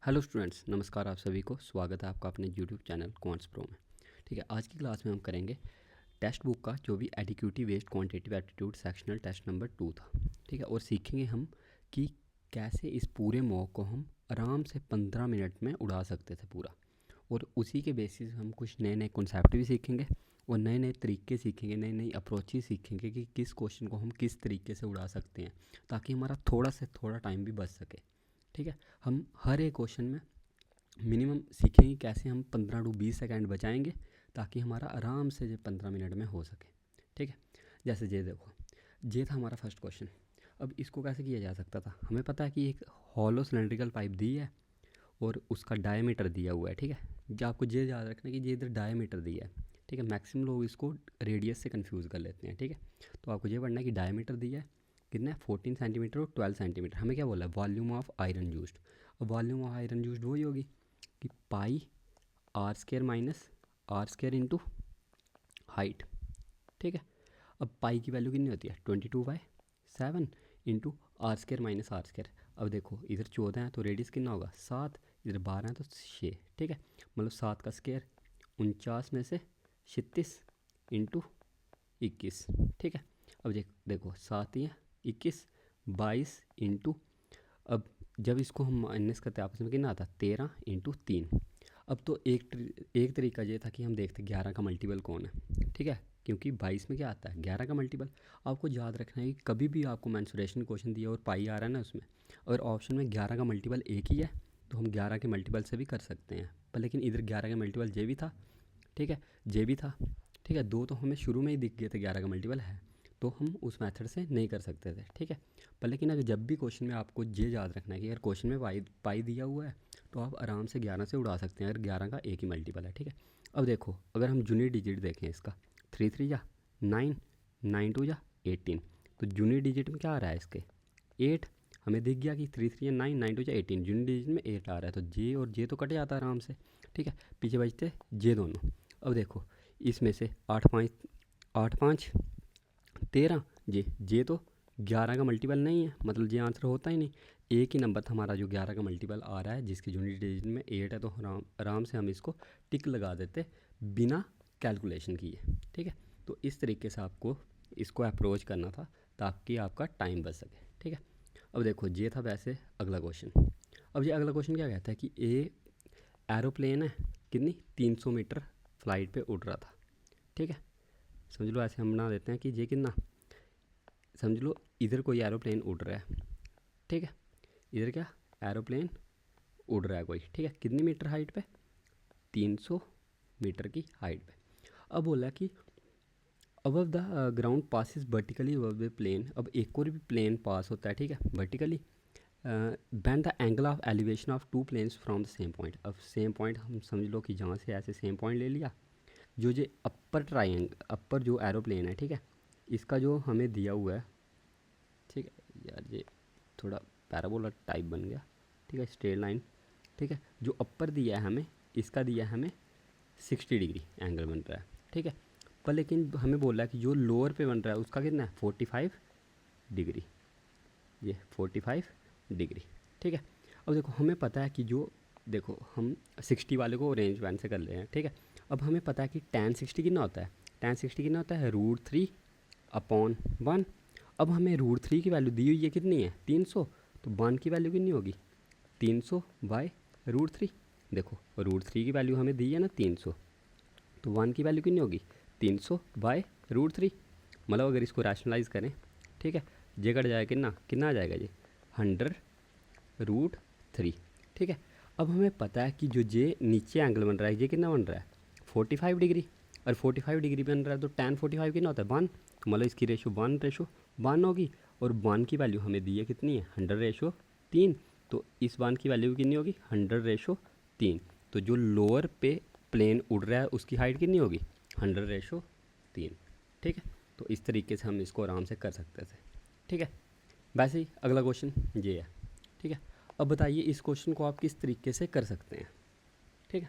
Hello students, नमस्कार। आप सभी को स्वागत है आपका अपने यूट्यूब चैनल क्वांट्स प्रो में। ठीक है, आज की क्लास में हम करेंगे टेक्स्ट बुक का जो भी educative based quantitative aptitude sectional test number 2 था। ठीक है, और सीखेंगे हम कि कैसे इस पूरे मॉक को हम आराम से 15 मिनट में उड़ा सकते थे पूरा। और उसी के बेसिस हम कुछ नए नए कॉन्सेप्ट भी सीखेंगे और नए नए तरीके सीखेंगे, नई नई अप्रोचेस सीखेंगे कि किस क्वेश्चन को हम किस तरीके से उड़ा सकते हैं, ताकि हमारा थोड़ा से थोड़ा टाइम भी बच सके। ठीक है, हम हर एक क्वेश्चन में मिनिमम सीखेंगे कैसे हम 15 टू 20 सेकेंड बचाएंगे, ताकि हमारा आराम से ये 15 मिनट में हो सके। ठीक है, जैसे ये देखो, ये था हमारा फर्स्ट क्वेश्चन। अब इसको कैसे किया जा सकता था, हमें पता है कि एक हॉलो सिलेंड्रिकल पाइप दी है और उसका डायमीटर दिया हुआ है। ठीक है, जो आपको ये याद रखना है कि ये इधर डायमीटर दिया है। ठीक है, मैक्सिमम लोग इसको रेडियस से कंफ्यूज कर लेते हैं। ठीक है, तो आपको ये पढ़ना है कि डायमीटर दिया है कितना है, 14 सेंटीमीटर और 12 सेंटीमीटर। हमें क्या बोला है, वॉल्यूम ऑफ आयरन यूज्ड। अब वॉल्यूम ऑफ आयरन यूज्ड वही होगी कि pi R square minus are square into height. ठीक है, अब पाई की वैल्यू कितनी होती है, 22/7 into r square minus are square. अब देखो, इधर 14 है तो रेडियस कितना होगा 7, इधर 12 है तो 6। ठीक है, मतलब 7 का स्केयर 49 में से 36 इंटू 21। ठीक है, अब देखो 7 ही है 21 22 इंटू, अब जब इसको हम माइनस करते आपस में कितना आता है 13 इंटू 3। अब तो एक तरीका ये था कि हम देखते 11 का मल्टीपल कौन है। ठीक है, क्योंकि 22 में क्या आता है 11 का मल्टीपल। आपको याद रखना है कि कभी भी आपको मेंसुरेशन क्वेश्चन दिया और पाई आ रहा है ना उसमें, अगर ऑप्शन में 11 का मल्टीपल एक ही है तो हम 11 के मल्टीपल से भी कर सकते हैं। पर लेकिन इधर 11 का मल्टीपल जे भी था। ठीक है, जे भी था। ठीक है, दो तो हमें शुरू में ही दिख गए थे 11 का मल्टीपल है, तो हम उस मेथड से नहीं कर सकते थे। ठीक है, पर लेकिन अगर जब भी क्वेश्चन में आपको ये याद रखना है कि अगर क्वेश्चन में पाई दिया हुआ है तो आप आराम से 11 से उड़ा सकते हैं अगर 11 का एक ही मल्टीपल है। ठीक है, अब देखो अगर हम जूनियर डिजिट देखें इसका, 3 3 या 9, 9 2 या 18, तो जूनियर डिजिट में क्या आ रहा है इसके 8। हमें दिख गया कि 3 3 या 9, 9 2 या 18, जूनियर डिजिट में 8 आ रहा है, तो जे और जे तो कट जाता है आराम से। ठीक है, पीछे बचते जे दोनों। अब देखो इसमें से 8 5 13, जे तो 11 का मल्टीपल नहीं है, मतलब ये आंसर होता ही नहीं। एक ही नंबर था हमारा जो 11 का मल्टीपल आ रहा है, जिसकी यूनिट डिजिट में 8 है, तो आराम से हम इसको टिक लगा देते बिना कैलकुलेशन किए। ठीक है, तो इस तरीके से आपको इसको अप्रोच करना था ताकि आपका टाइम बच सके। ठीक है, अब देखो ये था वैसे अगला क्वेश्चन। अब ये अगला क्वेश्चन क्या कहता है कि एरोप्लेन है कितनी 300 मीटर फ्लाइट पे उड़ रहा था। ठीक है, समझ लो ऐसे हम बना देते हैं कि ये कितना, समझ लो इधर कोई एरोप्लेन उड़ रहा है। ठीक है, इधर क्या एरोप्लेन उड़ रहा है कोई। ठीक है, कितनी मीटर हाइट पे, 300 मीटर की हाइट पे। अब बोला कि above the ground passes vertically above the plane. अब एक और भी प्लेन पास होता है। ठीक है, vertically band the angle of elevation of two planes from the same point. अब सेम पॉइंट हम समझ लो कि जहाँ से ऐसे सेम पॉइंट ले लिया, जो ये अपर जो एरोप्लेन है। ठीक है, इसका जो हमें दिया हुआ है, ठीक है यार ये थोड़ा पैराबोला टाइप बन गया। ठीक है, स्ट्रेट लाइन। ठीक है, जो अपर दिया है हमें, इसका दिया है हमें 60 डिग्री एंगल बन रहा है। ठीक है, पर लेकिन हमें बोला है कि जो लोअर पे बन रहा है उसका कितना है 45 डिग्री, ये 45 डिग्री। ठीक है, अब देखो हमें पता है कि जो देखो हम 60 वाले को रेंज वन से कर ले हैं। ठीक है, अब हमें पता है कि tan 60 कितना होता है, tan 60 कितना होता है √3/1। अब हमें √3 की वैल्यू दी हुई है कितनी है 300, तो 1 की वैल्यू कितनी होगी 300/√3। देखो √3 की वैल्यू हमें दी है ना 300, तो 1 की वैल्यू कितनी होगी 300/√3। मतलब अगर इसको रैशनलाइज करें, ठीक है, जे कट जाएगा कितना कितना आ जाएगा जी 100√3। ठीक है, अब हमें पता है कि जो जे नीचे एंगल बन रहा है ये कितना बन रहा है 45 डिग्री, और 45 डिग्री बन रहा है तो tan 45 कितना होता है 1, तो मतलब इसकी रेशो 1:1 होगी। और 1 की वैल्यू हमें दी है कितनी है 100/3, तो इस 1 की वैल्यू कितनी होगी 100/3। तो जो लोअर पे प्लेन उड़ रहा है उसकी हाइट कितनी होगी 100/3। ठीक है, तो इस तरीके से हम इसको आराम से कर सकते थे। ठीक है, वैसे ही अगला क्वेश्चन ये है। ठीक है, अब बताइए इस क्वेश्चन को आप किस तरीके से कर सकते हैं। ठीक है,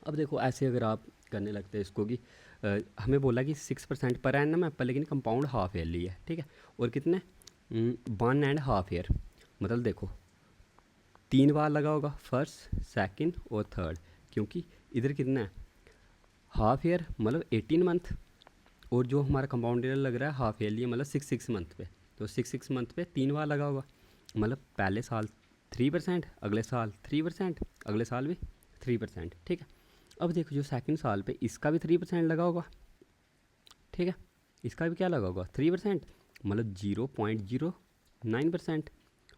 अब देखो ऐसे अगर आप करने लगते हैं इसको कि हमें बोला कि 6% पर एनम है, पर लेकिन कंपाउंड हाफ ईयरली है। ठीक है, और कितने 1.5 ईयर, मतलब देखो 3 बार लगा होगा, फर्स्ट सेकंड और थर्ड, क्योंकि इधर कितना है हाफ ईयर मतलब 18 मंथ, और जो हमारा कंपाउंड ईयर लग रहा है हाफ ईयरली मतलब 6 मंथ पे, तो 6 मंथ पे 3 बार लगा होगा, मतलब पहले साल 3%, अगले साल 3%, अगले साल भी 3%। ठीक है, अब देखो जो सेकंड साल पे इसका भी 3% लगा होगा। ठीक है, इसका भी क्या लगा होगा 3%, मतलब 0.09%,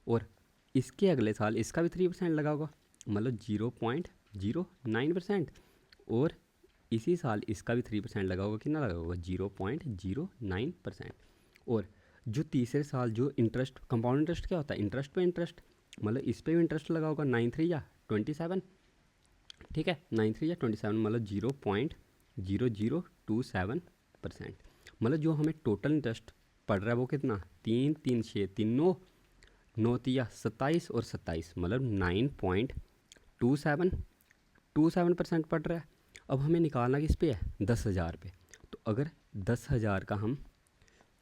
और इसके अगले साल इसका भी 3% लगा होगा, मतलब 0.09%, और इसी साल इसका भी 3% लगा होगा, कितना लगा होगा 0.09%। और जो तीसरे साल जो इंटरेस्ट, कंपाउंड इंटरेस्ट क्या होता है, इंटरेस्ट पे इंटरेस्ट, मतलब इस पे भी इंटरेस्ट लगा होगा 9×3 या 27। ठीक है, 9×3 या 27 मतलब 0.0027%, मतलब जो हमें टोटल इंटरेस्ट पड़ रहा है वो कितना 3 3 6 3 9 9 3 27 और 27, मतलब 9.27% पड़ रहा है। अब हमें निकालना किस पे है 10,000 पे, तो अगर 10,000 का हम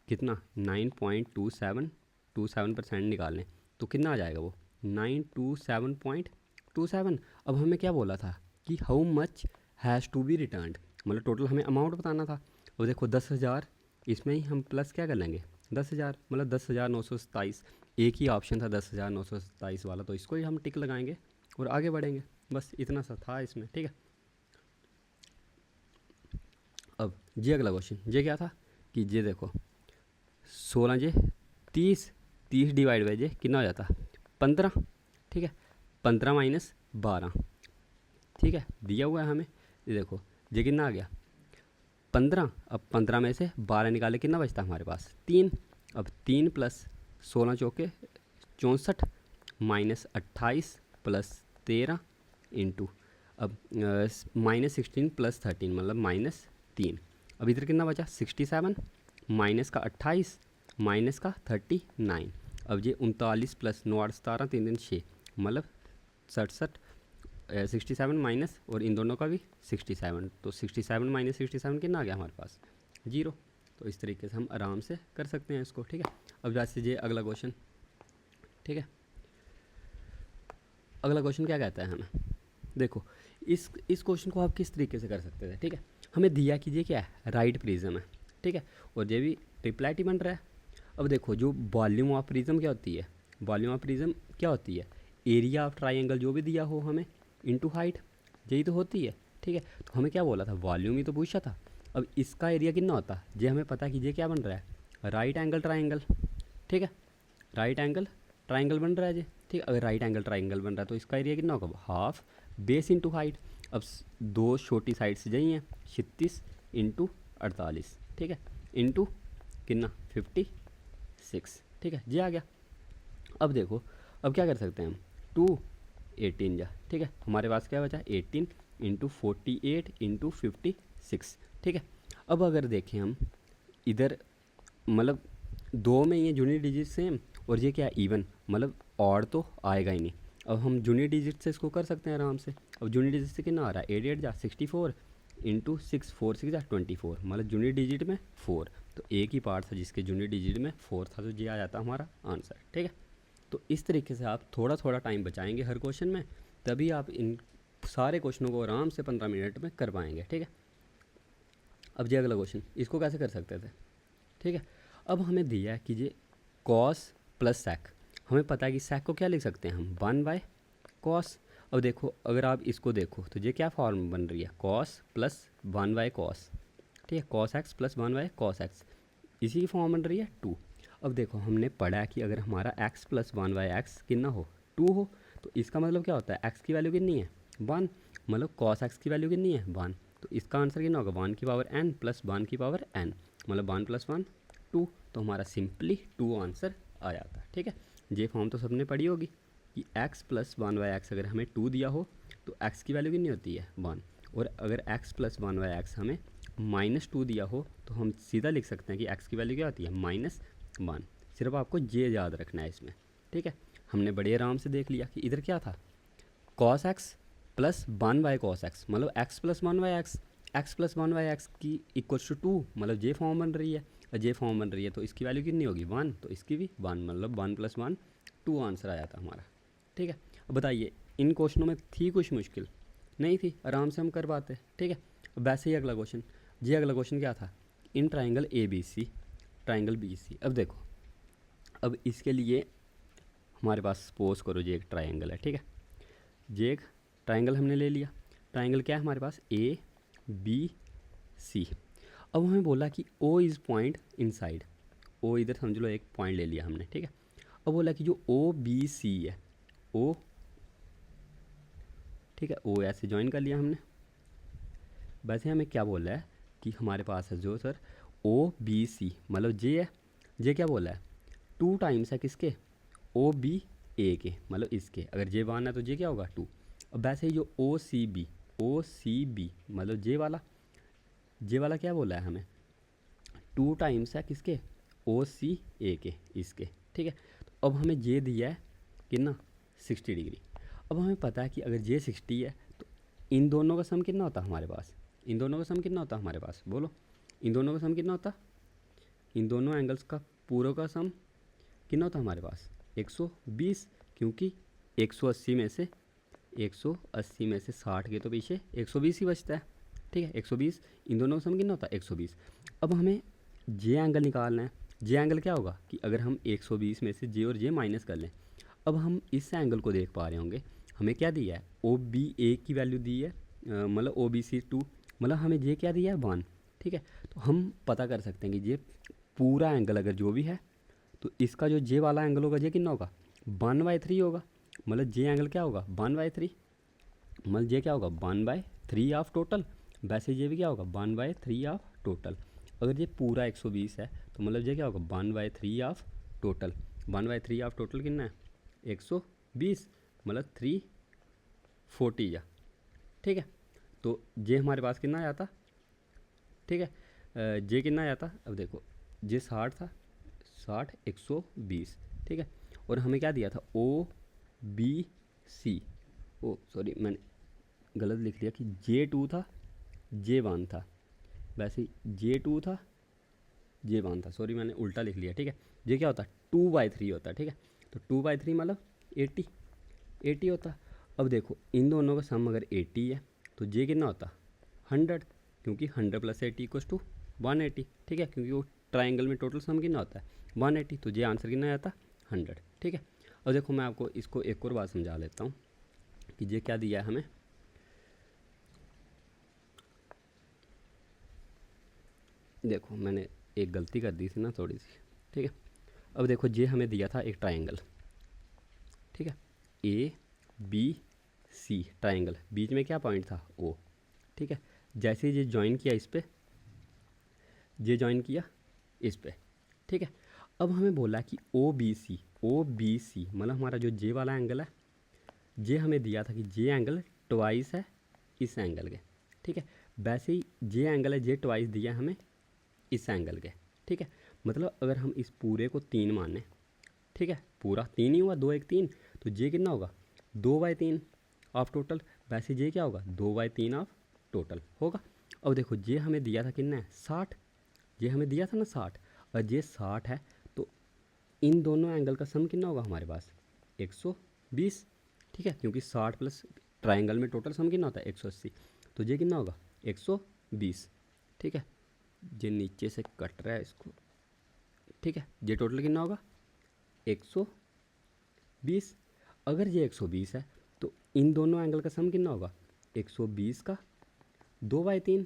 कितना 9.27% निकालें तो कितना आ जाएगा वो 927.27। अब हमें क्या बोला था कि how much has to be returned, मतलब टोटल हमें अमाउंट बताना था। अब देखो 10,000, इसमें ही हम प्लस क्या कर लेंगे 10,000, मतलब 10,927, एक ही ऑप्शन था 10,927 वाला, तो इसको ही हम टिक लगाएंगे और आगे बढ़ेंगे, बस इतना सा था इसमें। ठीक है, अब ये अगला क्वेश्चन, ये क्या था कि ये देखो 16 जे 30 डिवाइड बाई जे कितना हो जाता 15। ठीक है, 15 माइनस 12। ठीक है, दिया हुआ है हमें, ये देखो ये कितना आ गया 15। अब 15 में से 12 निकाले कितना बचता हमारे पास 3। अब 3 प्लस 16 चौके 64 माइनस 28 प्लस 13 इंटू अब -16 प्लस 13 मतलब -3। अब इधर कितना बचा 67 माइनस का 28 माइनस का 39। अब ये 39 प्लस 9 8 17 3 दिन 6 मतलब 67, 67 माइनस और इन दोनों का भी 67, तो 67 माइनस 67 कितना आ गया हमारे पास 0। तो इस तरीके से हम आराम से कर सकते हैं इसको। ठीक है, अब जैसे ये अगला क्वेश्चन। ठीक है, अगला क्वेश्चन क्या कहता है हमें, देखो इस क्वेश्चन को आप किस तरीके से कर सकते थे। ठीक है, हमें दिया कि ये क्या है राइट प्रिज्म है। ठीक है, और ये भी ट्रिपलेट ही बन रहा है। अब देखो जो वॉल्यूम ऑफ प्रिज्म क्या होती है, वॉल्यूम ऑफ प्रिज्म क्या होती है एरिया ऑफ ट्राइंगल जो भी दिया हो हमें इनटू हाइट, यही तो होती है। ठीक है, तो हमें क्या बोला था वॉल्यूम ही तो पूछा था। अब इसका एरिया कितना होता ये हमें पता है कि ये क्या बन रहा है राइट एंगल ट्राइंगल। ठीक है, राइट एंगल ट्राइंगल बन रहा है जी। ठीक है, अगर राइट एंगल ट्राइंगल बन रहा है तो इसका एरिया कितना होगा हाफ बेस इंटू हाइट। अब दो छोटी साइड से जाइए 36 इंटू 48। ठीक है, इंटू कितना 56। ठीक है, ये आ गया। अब देखो अब क्या कर सकते हैं हम 2 18 जा। ठीक है, हमारे पास क्या बचा 18 इंटू 48 इंटू 56। ठीक है, अब अगर देखें हम इधर मतलब दो में ये जूनियर डिजिट सेम और ये क्या इवन, मतलब और तो आएगा ही नहीं। अब हम जूनियर डिजिट से इसको कर सकते हैं आराम से। अब जूनियर डिजिट से कितना आ रहा है 8 8 जा 64 इंटू 6 4 6 जा 24, मतलब जूनियर डिजिट में 4, तो एक ही पार्ट था जिसके जूनियर डिजिट में 4 था, तो ये आ जाता हमारा आंसर। ठीक है, तो इस तरीके से आप थोड़ा थोड़ा टाइम बचाएंगे हर क्वेश्चन में, तभी आप इन सारे क्वेश्चनों को आराम से 15 मिनट में कर पाएंगे। ठीक है, अब ये अगला क्वेश्चन, इसको कैसे कर सकते थे। ठीक है, अब हमें दिया है कि ये कॉस प्लस सेक, हमें पता है कि सेक को क्या लिख सकते हैं हम 1/कॉस। अब देखो अगर आप इसको देखो तो ये क्या फॉर्म बन रही है कॉस प्लस 1/कॉस। ठीक है, कॉस एक्स प्लस 1/कॉस एक्स, इसी की फॉर्म बन रही है 2। अब देखो हमने पढ़ा है कि अगर हमारा x प्लस 1/x कितना हो 2 हो, तो इसका मतलब क्या होता है x की वैल्यू कितनी है 1, मतलब cos x की वैल्यू कितनी है 1, तो इसका आंसर कितना होगा 1 की पावर n प्लस 1 की पावर n, मतलब 1 + 1 2, तो हमारा सिंपली 2 आंसर आ जाता है। ठीक है, ये फॉर्म तो सबने पढ़ी होगी कि x प्लस 1/x अगर हमें 2 दिया हो तो x की वैल्यू कितनी होती है 1, और अगर x प्लस 1/x हमें -2 दिया हो तो हम सीधा लिख सकते हैं कि x की वैल्यू क्या होती है -1। सिर्फ आपको ये याद रखना है इसमें। ठीक है, हमने बड़े आराम से देख लिया कि इधर क्या था cos x plus 1/cos x, मतलब x plus 1/x, x plus 1/x की इक्वल्स टू 2, मतलब जे फॉर्म बन रही है, और जे फॉर्म बन रही है तो इसकी वैल्यू कितनी होगी 1, तो इसकी भी 1, मतलब 1 + 1 2 आंसर आ जाता हमारा। ठीक है, अब बताइए इन क्वेश्चनों में थी कुछ मुश्किल? नहीं थी, आराम से हम कर पाते। ठीक है, अब वैसे ही अगला क्वेश्चन, ये अगला क्वेश्चन क्या था? In triangle A B C, triangle B C. अब देखो, अब इसके लिए हमारे पास सपोज करो ये एक ट्राइंगल है। ठीक है, ये एक ट्राइंगल हमने ले लिया। ट्राइंगल क्या है हमारे पास? ए बी सी। अब हमें बोला कि ओ इज़ पॉइंट इनसाइड, ओ इधर समझ लो एक पॉइंट ले लिया हमने। ठीक है, अब बोला कि जो ओ बी सी है, ओ, ठीक है, ओ ऐसे ज्वाइन कर लिया हमने। वैसे हमें क्या बोला है कि हमारे पास है जो सर ओ बी सी, मतलब जे है, जे क्या बोला है? 2 टाइम्स है किसके? ओ बी ए के, मतलब इसके। अगर जे 1 है तो जे क्या होगा? 2। अब वैसे ही जो ओ सी बी मतलब जे वाला क्या बोला है हमें? 2 टाइम्स है किसके? ओ सी ए के, इसके। ठीक है, तो अब हमें जे दिया है कितना? 60 डिग्री। अब हमें पता है कि अगर जे 60 है तो इन दोनों का सम कितना होता है हमारे पास? इन दोनों का सम कितना होता है हमारे पास? बोलो, इन दोनों का सम कितना होता? इन दोनों एंगल्स का पूरों का सम कितना होता है हमारे पास? 120, क्योंकि 180 में से 60 के तो पीछे 120 ही बचता है। ठीक है, 120, इन दोनों का सम कितना होता है? 120। अब हमें जे एंगल निकालना है। जे एंगल क्या होगा कि अगर हम 120 में से जे और जे माइनस कर लें, अब हम इस एंगल को देख पा रहे होंगे, हमें क्या दिया है? ओ बी ए की वैल्यू दी है, मतलब ओ बी सी 2, मतलब हमें जे क्या दिया है? 1। ठीक है, तो हम पता कर सकते हैं कि ये पूरा एंगल अगर जो भी है तो इसका जो जे वाला एंगल होगा, जे कितना होगा? 1/3 होगा। मतलब जे एंगल क्या होगा? 1/3, मतलब जे क्या होगा? 1/3 ऑफ टोटल। वैसे ये भी क्या होगा? 1/3 ऑफ टोटल। अगर ये पूरा 120 है तो मतलब ये क्या होगा? 1/3 ऑफ टोटल। 1/3 ऑफ टोटल कितना है? 120, मतलब 340 या। ठीक है, तो जे हमारे पास कितना आया था? ठीक है, जे कितना आया था? अब देखो, जे 60 था, 60 120। ठीक है, और हमें क्या दिया था? ओ बी सी, ओ सॉरी मैंने गलत लिख लिया कि J2 था, J1 था। वैसे J2 था, J1 था, सॉरी मैंने उल्टा लिख लिया। ठीक है, जे क्या होता है? 2/3 होता है। ठीक है, तो 2/3 मतलब 80 होता। अब देखो इन दोनों का सम अगर 80 है तो जे कितना होता? 100, क्योंकि 100 + 80 = 180। ठीक है, क्योंकि वो ट्राइंगल में टोटल सम कितना होता है? 180, तो जे आंसर कितना आता? 100। ठीक है, अब देखो मैं आपको इसको एक और बात समझा लेता हूँ कि जे क्या दिया है हमें। देखो मैंने एक गलती कर दी थी ना थोड़ी सी। ठीक है, अब देखो जे हमें दिया था एक ट्राइंगल। ठीक है, ए बी सी ट्राइंगल, बीच में क्या पॉइंट था? ओ। ठीक है, जैसे ये ज्वाइन किया इस पे, जे ज्वाइन किया इस पे। ठीक है, अब हमें बोला कि ओ बी सी मतलब हमारा जो जे वाला एंगल है, जे हमें दिया था कि जे एंगल ट्वाइस है इस एंगल के। ठीक है, वैसे ही जे एंगल है, जे ट्वाइस दिया हमें इस एंगल के। ठीक है, मतलब अगर हम इस पूरे को 3 माने, ठीक है, पूरा 3 ही हुआ, 2 1 3, तो जे कितना होगा? 2/3 ऑफ टोटल। वैसे जे क्या होगा? 2/3 ऑफ टोटल होगा। अब देखो जे हमें दिया था कितना है? 60। जे हमें दिया था ना 60, और जे 60 है तो इन दोनों एंगल का सम कितना होगा हमारे पास? 120। ठीक है, क्योंकि 60 प्लस ट्राइंगल में टोटल सम कितना होता है? 180, तो ये कितना होगा? 120। ठीक है, ये नीचे से कट रहा है इसको। ठीक है, ये टोटल कितना होगा? 120। अगर ये 120 है तो इन दोनों एंगल का सम कितना होगा? 120 का 2/3,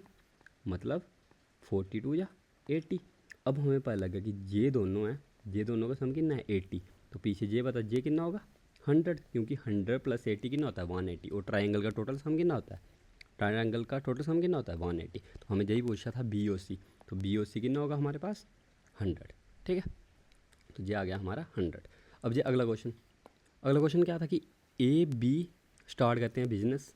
मतलब 42 या 80। अब हमें पता लगा कि ये दोनों हैं, ये दोनों का सम कितना है? 80। तो पीछे ये बता, जे कितना होगा? 100, क्योंकि 100 + 80 कितना होता है? 180। और ट्राइंगल का टोटल सम कितना होता है? ट्राइंगल का टोटल सम कितना होता है? 180। तो हमें यही पूछा था बी ओ सी, तो बी ओ सी कितना होगा हमारे पास? 100। ठीक है, तो ये आ गया हमारा 100। अब ये अगला क्वेश्चन क्या था कि ए बी स्टार्ट करते हैं बिजनेस।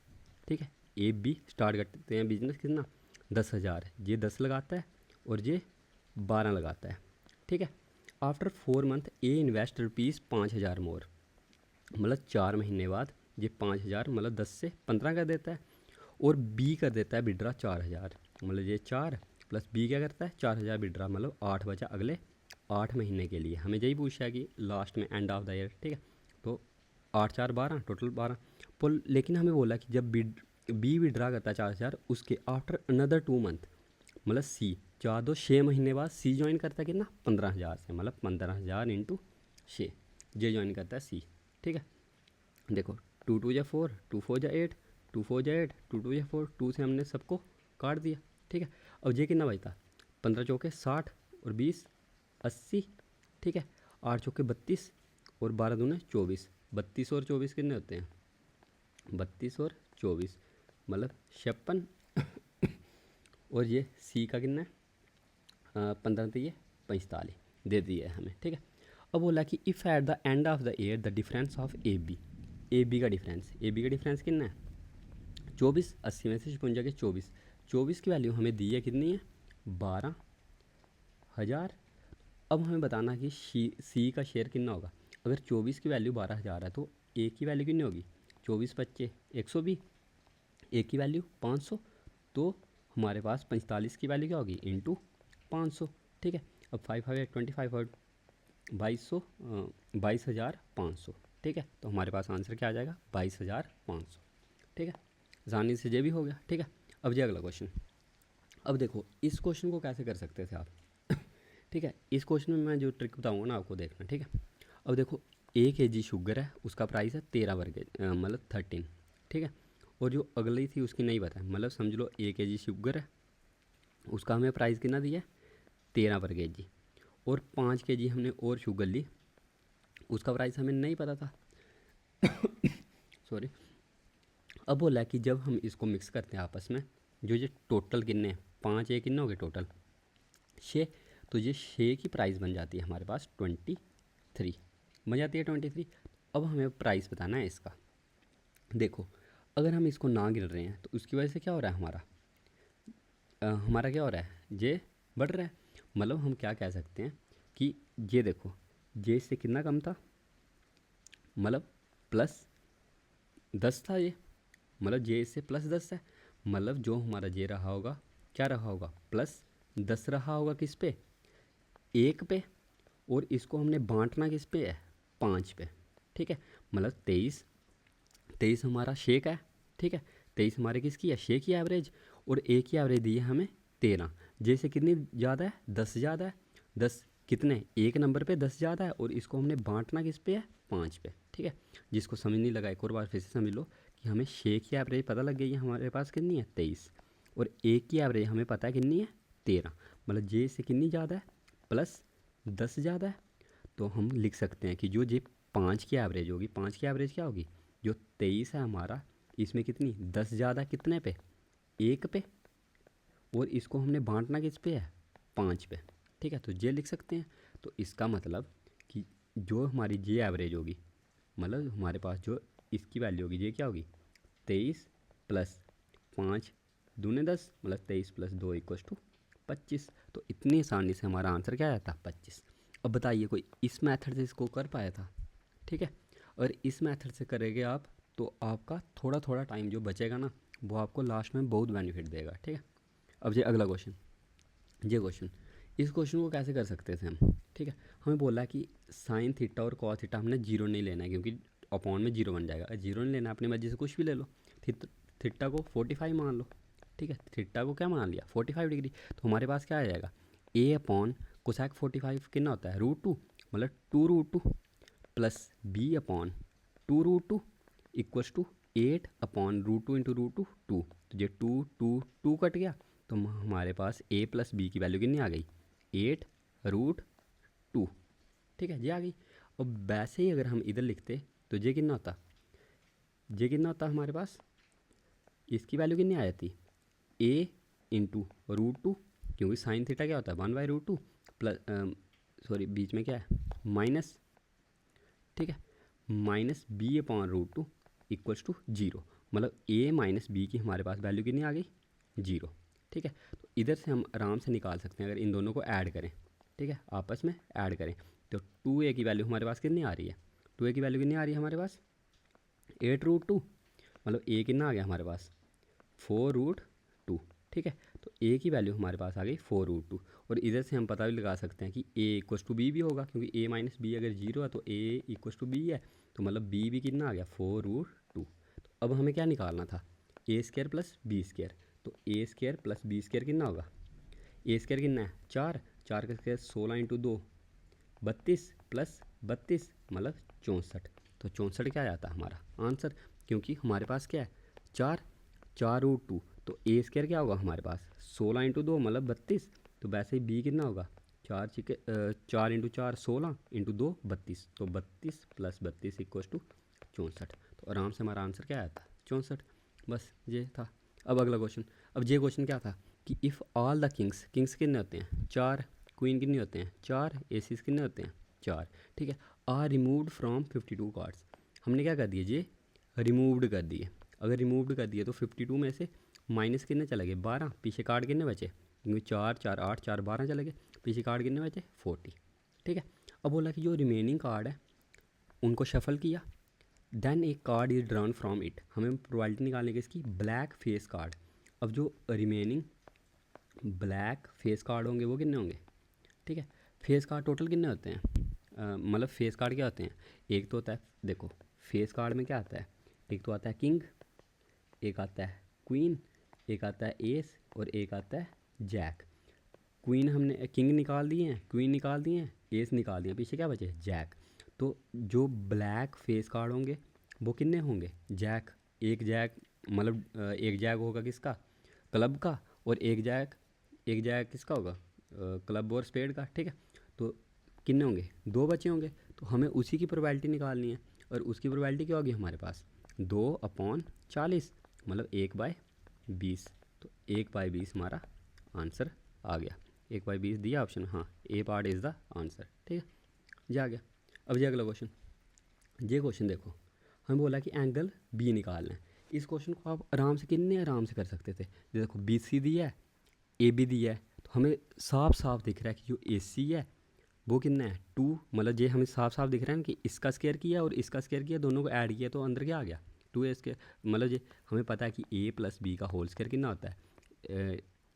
ठीक है, ए बी स्टार्ट करते हैं बिजनेस, कितना? 10,000। ये 10 लगाता है और ये 12 लगाता है। ठीक है, आफ्टर 4 मंथ ए इन्वेस्ट ₹5,000 मोर, मतलब 4 महीने बाद ये 5,000 मतलब 10 से 15 कर देता है, और बी कर देता है विड्रा 4,000, मतलब ये 4 प्लस बी क्या करता है? 4,000 विड्रा, मतलब 8 बचा अगले 8 महीने के लिए। हमें यही पूछा है कि लास्ट में एंड ऑफ द ईयर। ठीक है, तो 8 4 12 टोटल 12। पर लेकिन हमें बोला कि जब बी विड्रा करता है 4000 उसके आफ्टर अनदर 2 मंथ, मतलब सी 4 2 6 महीने बाद सी ज्वाइन करता है कितना 15,000 से, मतलब 15,000 इंटू 6 जे ज्वाइन करता है सी। ठीक है, देखो 2 2 या 4, 2 4 या 8, 2 4 या 8, 2 2 या 4, 2 से हमने सबको काट दिया। ठीक है, अब ये कितना बचता, 15 चौके 60 और 20 80। ठीक है, 8 चौके 32 और 12 दूने 24, 32 और 24 कितने होते हैं, 32 और 24 मतलब 56। और ये सी का कितना है 15 तो ये 45 दे दिया है हमें। ठीक है, अब बोला कि if at the end of the year the difference of A B का डिफरेंस कितना है 24, 80 में से 56 के 24 की वैल्यू हमें दी है कितनी है 12,000। अब हमें बताना कि सी का शेयर कितना होगा। अगर 24 की वैल्यू 12,000 है तो ए की वैल्यू कितनी होगी 24 25 120, ए की वैल्यू 500, तो हमारे पास 45 की वैल्यू क्या होगी इंटू 500। ठीक है, अब 5 5 25 और 2200 22,500। ठीक है, तो हमारे पास आंसर क्या आ जाएगा 22,500। ठीक है, आसानी से ये भी हो गया। ठीक है, अब ये अगला क्वेश्चन। अब देखो इस क्वेश्चन को कैसे कर सकते थे आप। ठीक है, इस क्वेश्चन में मैं जो ट्रिक बताऊंगा ना आपको देखना। ठीक है, अब देखो 1 kg शुगर है, उसका प्राइस है 13 वर्ग मतलब 13। ठीक है, और जो अगली थी उसकी नहीं पता है, मतलब समझ लो 1 kg शुगर है, उसका हमें प्राइस कितना दिया है 13 पर kg, और 5 kg हमने और शुगर ली, उसका प्राइस हमें नहीं पता था। सॉरी। अब बोला कि जब हम इसको मिक्स करते हैं आपस में, जो ये टोटल कितने हैं 5 एक कितने हो गए टोटल 6, तो ये 6 की प्राइस बन जाती है हमारे पास 23 बन जाती है 23। अब हमें प्राइस बताना है इसका। देखो अगर हम इसको ना गिन रहे हैं तो उसकी वजह से क्या हो रहा है हमारा क्या हो रहा है ये बढ़ रहा है। मतलब हम क्या कह सकते हैं कि ये देखो जे इससे कितना कम था, मतलब +10 था ये, मतलब जे इससे +10 है, मतलब जो हमारा जे रहा होगा क्या रहा होगा +10 रहा होगा किस पे 1 पे, और इसको हमने बांटना किस पे है 5 पे। ठीक है, मतलब 23 हमारा शेक है। ठीक है, 23 हमारे किसकी है शेक की एवरेज, और ए की एवरेज दी है हमें 13, जैसे कितनी ज़्यादा है 10 ज़्यादा है, 10 कितने एक नंबर पे 10 ज़्यादा है, और इसको हमने बांटना किस पे है 5 पे। ठीक है, जिसको समझ नहीं लगा एक और बार फिर से समझ लो कि हमें शेक की एवरेज पता लग गई है हमारे पास कितनी है 23, और ए की एवरेज हमें पता है कितनी है 13, मतलब जे से कितनी ज़्यादा है +10 ज़्यादा है। तो हम लिख सकते हैं कि जो जे 5 की एवरेज होगी, 5 की एवरेज क्या होगी जो 23 है हमारा, इसमें कितनी 10 ज़्यादा कितने पे 1 पे, और इसको हमने बांटना किस पे है 5 पे। ठीक है, तो ये लिख सकते हैं। तो इसका मतलब कि जो हमारी जे एवरेज होगी, मतलब हमारे पास जो इसकी वैल्यू होगी ये क्या होगी 23 + 5 दूने 10, मतलब 23 + 2 = 25। तो इतनी आसानी से हमारा आंसर क्या आया था 25। अब बताइए कोई इस मेथड से इसको कर पाया था। ठीक है, और इस मेथड से करेंगे आप तो आपका थोड़ा थोड़ा टाइम जो बचेगा ना वो आपको लास्ट में बहुत बेनिफिट देगा। ठीक है, अब ये अगला क्वेश्चन, इस क्वेश्चन को कैसे कर सकते थे हम। ठीक है, हमें बोला कि साइन थीटा और कॉस थीटा हमने जीरो नहीं लेना है, क्योंकि अपॉन में जीरो बन जाएगा, जीरो नहीं लेना अपनी मर्जी से कुछ भी ले लो। थीटा को 45 मान लो। ठीक है, थीटा को क्या मान लिया 45 डिग्री, तो हमारे पास क्या आ जाएगा a/, कोसेक 45 कितना होता है √2, मतलब 2√2 प्लस b/2√2 = 8/√2 × √2 2। तो ये 2 2 2 कट गया, तो हमारे पास a + b की वैल्यू कितनी आ गई 8√2। ठीक है, ये आ गई। और वैसे ही अगर हम इधर लिखते तो ये कितना होता हमारे पास, इसकी वैल्यू कितनी आ जाती a × √2, क्योंकि साइन थीटा क्या होता है 1/√2 प्लस सॉरी बीच में क्या है माइनस। ठीक है, -b/√2 = 0, मतलब a - b की हमारे पास वैल्यू कितनी आ गई 0। ठीक है, तो इधर से हम आराम से निकाल सकते हैं अगर इन दोनों को ऐड करें। ठीक है, आपस में ऐड करें तो 2a की वैल्यू हमारे पास कितनी आ रही है, 2a की वैल्यू कितनी आ रही है हमारे पास 8√2, मतलब a कितना आ गया हमारे पास 4√2। ठीक है, तो a की वैल्यू हमारे पास आ गई 4√2, और इधर से हम पता भी लगा सकते हैं कि a = b भी होगा, क्योंकि a - b अगर 0 है तो a = b है, तो मतलब बी भी कितना आ गया 4√2। तो अब हमें क्या निकालना था, ए स्क्वायर प्लस बी स्क्वायर। तो ए स्क्वायर प्लस बी स्क्वायर कितना होगा, ए स्क्वायर कितना है 4, 4 का स्क्वायर 16 इंटू 2 32 प्लस 32 मतलब 64। तो 64 क्या आता है हमारा आंसर, क्योंकि हमारे पास क्या है 4, 4√2। तो ए स्क्वायर क्या होगा हमारे पास 16 इंटू 2 मतलब 32। तो वैसे ही बी कितना होगा 4 इंटू 4 16 इंटू 2 32। तो 32 प्लस 32 इक्वल्स टू 64। तो आराम से हमारा आंसर क्या आया था 64। बस ये था। अब अगला क्वेश्चन। अब ये क्वेश्चन क्या था कि इफ़ ऑल द किंग्स कितने होते हैं 4, क्वीन कितने होते हैं 4, एसिस कितने होते हैं 4, ठीक है, आर रिमूव्ड फ्रॉम 52 कार्ड्स। हमने क्या कर दिया ये रिमूव्ड कर दिए। अगर रिमूव्ड कर दिए तो 52 में से माइनस कितने चले गए 12, पीछे कार्ड कितने बचे, क्योंकि 4 4 8 4 12 चले गए, पीछे कार्ड कितने बचे 40, ठीक है। अब बोला कि जो रिमेनिंग कार्ड है उनको शफल किया, देन एक card is drawn from it. हमें प्रोबेबिलिटी निकालने की इसकी ब्लैक फेस कार्ड। अब जो रिमेनिंग ब्लैक फेस कार्ड होंगे वो कितने होंगे, ठीक है। फेस कार्ड टोटल कितने होते हैं, मतलब फेस कार्ड क्या होते हैं, एक तो होता है, देखो फेस कार्ड में क्या आता है, एक तो आता है किंग, एक आता है क्वीन, एक आता है एस और एक आता है जैक। क्वीन हमने किंग निकाल दिए हैं, क्वीन निकाल दिए हैं, एस निकाल दिए, पीछे क्या बचे जैक। तो जो ब्लैक फेस कार्ड होंगे वो कितने होंगे जैक, एक जैक मतलब एक जैक होगा किसका क्लब का, और एक जैक किसका होगा क्लब और स्पेड का, ठीक है। तो कितने होंगे 2 बचे होंगे। तो हमें उसी की प्रोबेबिलिटी निकालनी है, और उसकी प्रोबेबिलिटी क्या होगी हमारे पास 2/40 मतलब 1/20। तो 1/20 हमारा आंसर आ गया। 1/20 दिया ऑप्शन, हाँ ए पार्ट इज़ द आंसर, ठीक है। ये आ गया। अब ये अगला क्वेश्चन, ये क्वेश्चन देखो हमें बोला कि एंगल बी निकालना है। इस क्वेश्चन को आप आराम से कर सकते थे। ये देखो बी सी दिया है, ए बी दिया है, तो हमें साफ साफ दिख रहा है कि जो ए सी है वो कितना है 2, मतलब ये हमें साफ साफ दिख रहा है ना कि इसका स्क्वायर किया और इसका स्क्वायर किया, दोनों को ऐड किया तो अंदर क्या आ गया 2a स्क्वायर। मतलब ये हमें पता है कि a प्लस बी का होल स्क्वायर कितना होता है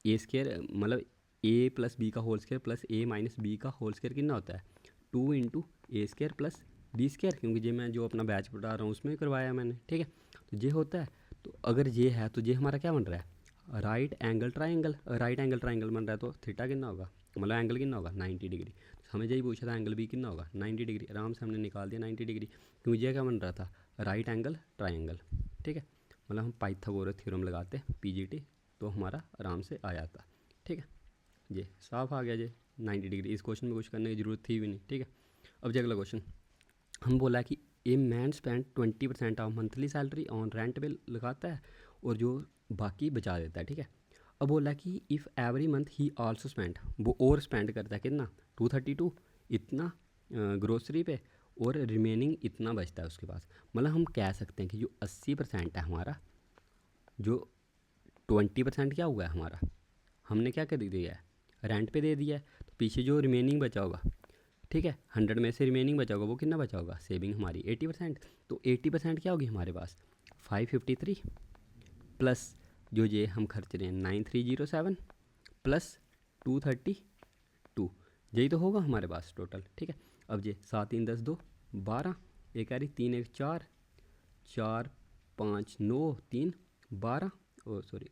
ए स्क्वायर, मतलब a प्लस बी का whole square plus a minus B का होल स्क्वायर कितना होता है 2 into A square plus B square, क्योंकि ये मैं जो अपना बैच पढ़ा रहा हूँ उसमें करवाया मैंने, ठीक है। तो ये होता है, तो अगर ये है तो ये हमारा क्या बन रहा है right angle triangle. Right angle triangle बन रहा है तो थीटा कितना होगा, मतलब एंगल कितना होगा 90 डिग्री। हमें यही पूछा था एंगल बी कितना होगा 90 डिग्री, आराम से हमने निकाल दिया 90 डिग्री, क्योंकि ये क्या बन रहा था राइट एंगल ट्राइंगल, ठीक है। मतलब हम पाइथागोरस थ्योरम लगाते पीजीटी तो हमारा आराम से आ जाता, ठीक है। ये साफ आ गया ये 90 डिग्री, इस क्वेश्चन में कुछ करने की ज़रूरत थी भी नहीं, ठीक है। अब जो अगला क्वेश्चन हम बोला कि a man spend 20% of monthly salary on rent पे लगाता है और जो बाकी बचा देता है, ठीक है। अब बोला कि if every month he also spend, वो और स्पेंड करता है कितना 232 इतना ग्रोसरी पे, और रिमेनिंग इतना बचता है उसके पास। मतलब हम कह सकते हैं कि जो 80% है हमारा, जो 20% क्या हुआ है हमारा, हमने क्या कर दिया है रेंट पे दे दिया है। तो पीछे जो रिमेनिंग बचा होगा, ठीक है, 100 में से रिमेनिंग बचा होगा वो कितना बचा होगा सेविंग हमारी 80%। तो 80% क्या होगी हमारे पास 553 प्लस जो ये हम खर्च रहे हैं 9307 प्लस 232, यही तो होगा हमारे पास टोटल, ठीक है। अब ये 7 3 10 2 12, एक आ रही 3 1 4 4 5 9 3 12, ओ सॉरी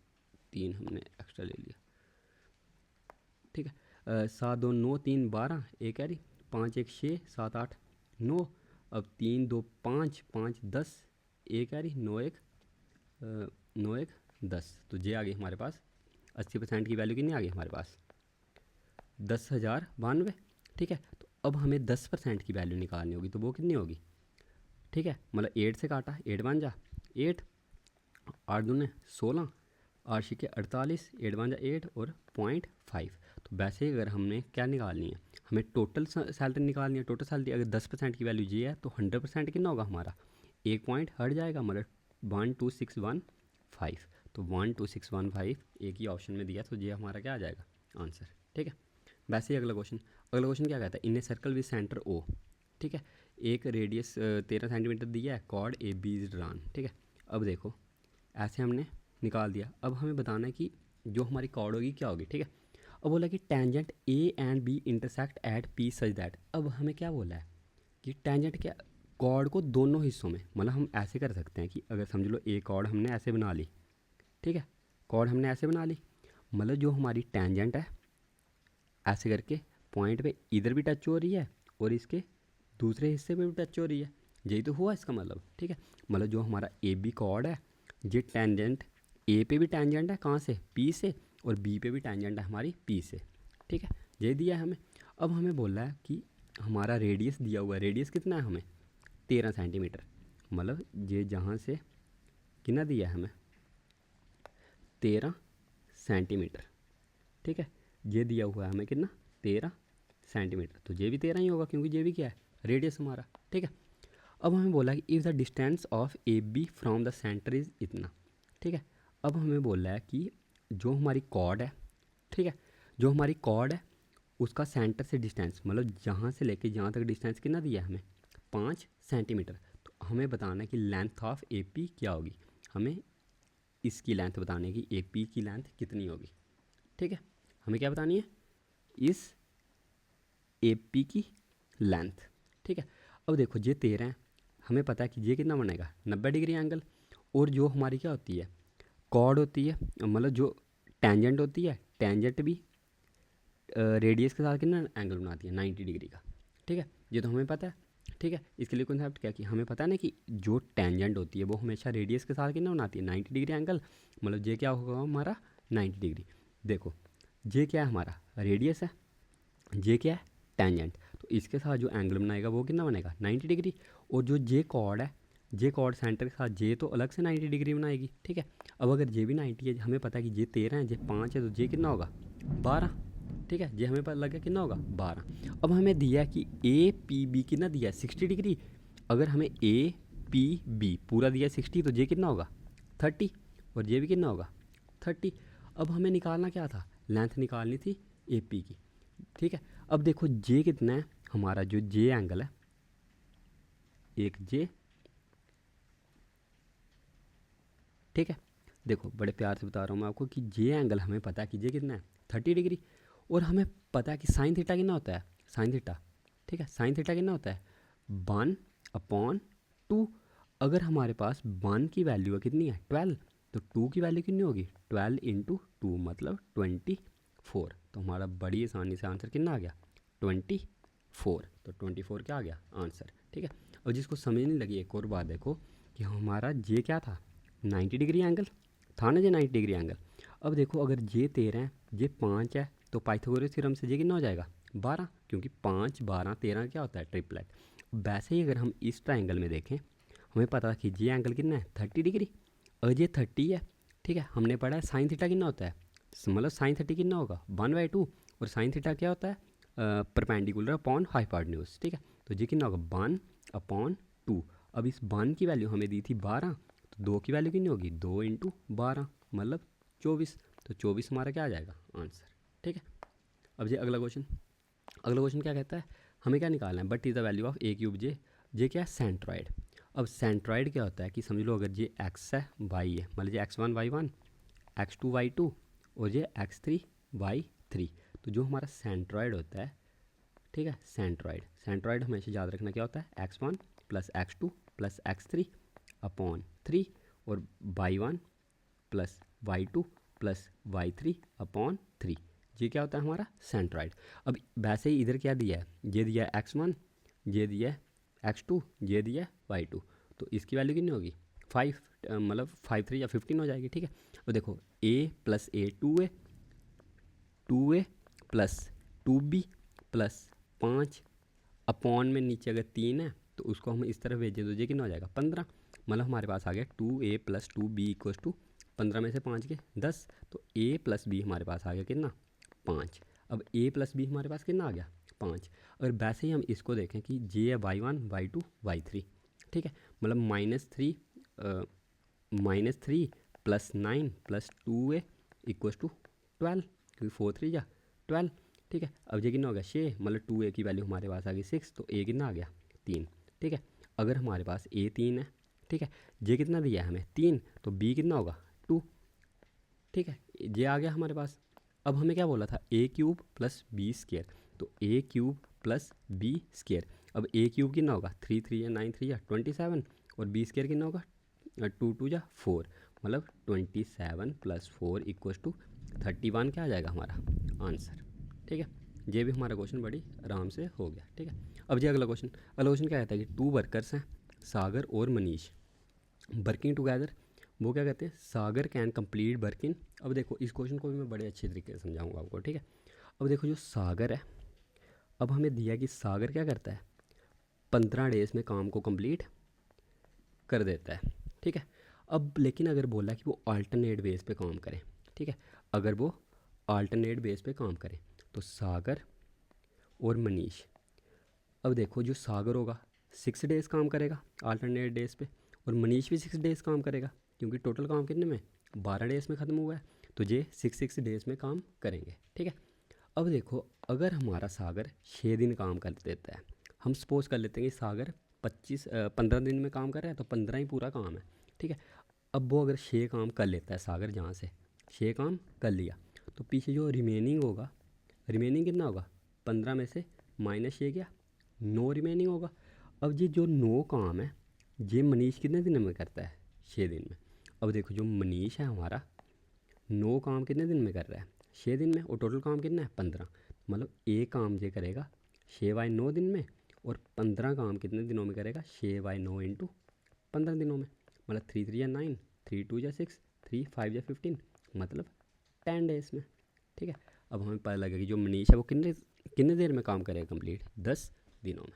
3 हमने एक्स्ट्रा ले लिया, ठीक है। 7 2 9 3 12, एक आ रही 5 1 6 7 8 9, अब 3 2 5 5 10, एक आ रही 9 1 9 1 10। तो ये आ गई हमारे पास 80% की वैल्यू कितनी आ गई हमारे पास 10,092, ठीक है। तो अब हमें 10% की वैल्यू निकालनी होगी, तो वो कितनी होगी, ठीक है। मतलब 8 से काटा 8 बन जा 8, 8 दूने 16, 8 छिके 48, 8 बन जा 8 और 0.5। तो वैसे ही अगर हमने क्या निकालनी है, हमें टोटल सैलरी निकालनी है। टोटल सैलरी अगर 10% की वैल्यू ये है तो 100% कितना होगा हमारा, एक पॉइंट हट जाएगा, मतलब 12615। तो 12615 एक ही ऑप्शन में दिया, तो ये हमारा क्या आ जाएगा आंसर, ठीक है। वैसे ही अगला क्वेश्चन क्या कहता है in a circle with centre O, ठीक है, एक रेडियस 13 सेंटीमीटर दिया है, chord A B is drawn, ठीक है। अब देखो ऐसे हमने निकाल दिया, अब हमें बताना है कि जो हमारी कॉर्ड होगी क्या होगी, ठीक है। अब बोला कि tangent A and B intersect at P such that. अब हमें क्या बोला है कि टेंजेंट क्या कॉर्ड को दोनों हिस्सों में, मतलब हम ऐसे कर सकते हैं कि अगर समझ लो एक कॉर्ड हमने ऐसे बना ली, ठीक है, कॉर्ड हमने ऐसे बना ली, मतलब जो हमारी टेंजेंट है ऐसे करके पॉइंट पे इधर भी टच हो रही है और इसके दूसरे हिस्से पे भी टच हो रही है, यही तो हुआ इसका मतलब, ठीक है। मतलब जो हमारा ए बी कॉर्ड है, ये टेंजेंट ए पे भी टेंजेंट है, कहाँ से, पी से, और बी पे भी टेंजेंट है हमारी पी से, ठीक है, ये दिया है हमें। अब हमें बोला है कि हमारा रेडियस दिया हुआ है, रेडियस कितना है हमें 13 सेंटीमीटर, मतलब ये जहाँ से कितना दिया है हमें 13 सेंटीमीटर, ठीक है, ये दिया हुआ है हमें कितना 13 सेंटीमीटर, तो ये भी 13 ही होगा क्योंकि ये भी क्या है रेडियस हमारा, ठीक है। अब हमें बोला कि if the distance of A B from the centre is इतना, ठीक है। अब हमें बोला है कि जो हमारी कॉर्ड है, ठीक है, जो हमारी कॉर्ड है उसका सेंटर से डिस्टेंस, मतलब जहाँ से लेके जहाँ तक डिस्टेंस कितना दिया है हमें 5 सेंटीमीटर, तो हमें बताना है कि लेंथ ऑफ ए पी क्या होगी, हमें इसकी लेंथ बताने की ए पी की लेंथ कितनी होगी, ठीक है, हमें क्या बतानी है इस ए पी की लेंथ, ठीक है। अब देखो ये 13 है, हमें पता है कि ये कितना बनेगा 90 डिग्री एंगल, और जो हमारी क्या होती है कॉर्ड होती है, मतलब जो टेंजेंट होती है, टेंजेंट भी रेडियस के साथ कितना एंगल बनाती है 90 डिग्री का, ठीक है, ये तो हमें पता है, ठीक है। इसके लिए कॉन्सेप्ट क्या कि हमें पता है ना कि जो टेंजेंट होती है वो हमेशा रेडियस के साथ कितना बनाती है 90 डिग्री एंगल, मतलब ये क्या होगा हमारा 90 डिग्री। देखो ये क्या है हमारा रेडियस है, ये क्या है टेंजेंट, तो इसके साथ जो एंगल बनाएगा वो कितना बनेगा 90 डिग्री, और जो जे कॉर्ड है, जे कॉर्ड सेंटर के साथ जे तो अलग से 90 डिग्री बनाएगी, ठीक है। अब अगर जे भी 90 है, हमें पता है कि जे 13 है, जे 5 है, तो जे कितना होगा 12, ठीक है, ये हमें पता लग गया कितना होगा 12। अब हमें दिया कि ए पी बी कितना दिया है 60 डिग्री, अगर हमें ए पी बी पूरा दिया 60 तो जे कितना होगा 30, और जे भी कितना होगा 30। अब हमें निकालना क्या था, लेंथ निकालनी थी ए पी की, ठीक है। अब देखो जे कितना है हमारा, जो जे एंगल है, एक जे, ठीक है, देखो बड़े प्यार से बता रहा हूँ मैं आपको कि जे एंगल हमें पता है कि जे कितना है 30 डिग्री, और हमें पता है कि साइन थीटा कितना होता है, साइन थीटा, ठीक है, साइन थीटा कितना होता है 1/2। अगर हमारे पास 1 की वैल्यू है कितनी है 12, तो 2 की वैल्यू कितनी होगी 12 इंटू 2 मतलब 24, तो हमारा बड़ी आसानी से आंसर कितना आ गया 24, तो 24 क्या आ गया आंसर, ठीक है। और जिसको समझ नहीं लगी एक और बात देखो कि हमारा जे क्या था 90 डिग्री एंगल था ना, जे 90 डिग्री एंगल। अब देखो अगर जे 13 है, जे 5 है, तो पाइथागोरस थ्योरम से जे कितना हो जाएगा 12, क्योंकि 5 12 13 क्या होता है ट्रिपलेट। वैसे ही अगर हम इस ट्राइंगल में देखें, हमें पता है कि जे एंगल कितना है 30 डिग्री, और ये 30 है, ठीक है, हमने पढ़ा है साइन थीटा कितना होता है, मतलब साइन 30 कितना होगा 1/2, और साइन थीटा क्या होता है परपेंडिकुलर अपॉन हाइपोटेन्यूज, ठीक है, तो ये कितना होगा 1/2। अब इस 1 की वैल्यू हमें दी थी 12, तो 2 की वैल्यू कितनी होगी 2 इंटू 12 मतलब 24, तो 24 हमारा क्या आ जाएगा आंसर, ठीक है। अब ये अगला क्वेश्चन, अगला क्वेश्चन क्या कहता है, हमें क्या निकालना है but is the value of A cube J क्या है सेंट्रॉइड। अब सेंट्रॉइड क्या होता है कि समझ लो अगर ये एक्स है वाई है, मतलब ये x1 y1 x2 y2 और ये x3 y3, तो जो हमारा सेंट्रॉइड होता है, ठीक है, सेंट्रॉइड हमेशा याद रखना क्या होता है x1 plus x2 plus x3 upon 3 और y1 plus y2 plus y3 upon 3, ये क्या होता है हमारा सेंट्रॉइड। अब वैसे ही इधर क्या दिया है, ये दिया है x1, ये दिया है x2, ये दिया है y2, तो इसकी वैल्यू कितनी होगी 5, मतलब 5 3 या 15 हो जाएगी, ठीक है। और देखो a plus A 2a plus 2b plus 5 upon में नीचे अगर 3 है तो उसको हम इस तरफ भेजें तो ये कितना हो जाएगा 15, मतलब हमारे पास आ गया 2a plus 2b equal to 15 में से 5 के 10, तो a प्लस b हमारे पास आ गया कितना 5। अब a प्लस b हमारे पास कितना आ गया 5। अगर वैसे ही हम इसको देखें कि जे है y1 y2 y3, ठीक है, मतलब -3 plus 9 plus 2a equal to 12, क्योंकि 4 3 या 12, ठीक है। अब ये कितना हो गया 6, मतलब 2a की वैल्यू हमारे पास आ गई 6, तो a कितना आ गया 3, ठीक है। अगर हमारे पास a 3 है, ठीक है, जे कितना दिया है हमें 3, तो b कितना होगा 2, ठीक है, ये आ गया हमारे पास। अब हमें क्या बोला था a cube plus B square, तो a cube plus B square. अब ए क्यूब कितना होगा 3 3 या 9 3 या 27 और बी स्क्वायर कितना होगा 2 2 या 4 मतलब 27 + 4 = 31 क्या आ जाएगा हमारा आंसर। ठीक है, ये भी हमारा क्वेश्चन बड़ी आराम से हो गया। ठीक है, अब ये अगला क्वेश्चन क्या कहता है कि 2 वर्कर्स हैं सागर और मनीष वर्किंग टुगेदर। वो क्या कहते हैं सागर कैन कंप्लीट वर्किंग। अब देखो इस क्वेश्चन को भी मैं बड़े अच्छे तरीके से समझाऊंगा आपको। ठीक है, अब देखो जो सागर है, अब हमें दिया कि सागर क्या करता है 15 डेज में काम को कंप्लीट कर देता है। ठीक है, अब लेकिन अगर बोला कि वो अल्टरनेट बेस पे काम करें, ठीक है, अगर वो अल्टरनेट बेस पे काम करें तो सागर और मनीष, अब देखो जो सागर होगा 6 डेज काम करेगा अल्टरनेट डेज पे और मनीष भी 6 डेज काम करेगा क्योंकि टोटल काम कितने में 12 डेज में ख़त्म हुआ है तो ये 6 डेज में काम करेंगे। ठीक है, अब देखो अगर हमारा सागर 6 दिन काम कर देता है, हम सपोज कर लेते हैं कि सागर 15 दिन में काम कर रहा है तो 15 ही पूरा काम है। ठीक है, अब वो अगर 6 काम कर लेता है सागर, जहाँ से 6 काम कर लिया तो पीछे जो रिमेनिंग होगा, रिमेनिंग कितना होगा 15 में से -6 क्या 9 रिमेनिंग होगा। अब ये जो 9 काम है ये मनीष कितने दिन में करता है 6 दिन में। अब देखो जो मनीष है हमारा 9 काम कितने दिन में कर रहा है 6 दिन में और टोटल काम कितना है 15, मतलब एक काम ये करेगा 6/9 दिन में और 15 काम कितने दिनों में करेगा 6/9 × 15 दिनों में, मतलब 3 3 या 9 3 2 या 6 3 5 या 15 मतलब 10 डेज में। ठीक है, अब हमें पता लगेगा कि जो मनीष है वो कितने देर में काम करेगा कंप्लीट 10 दिनों में।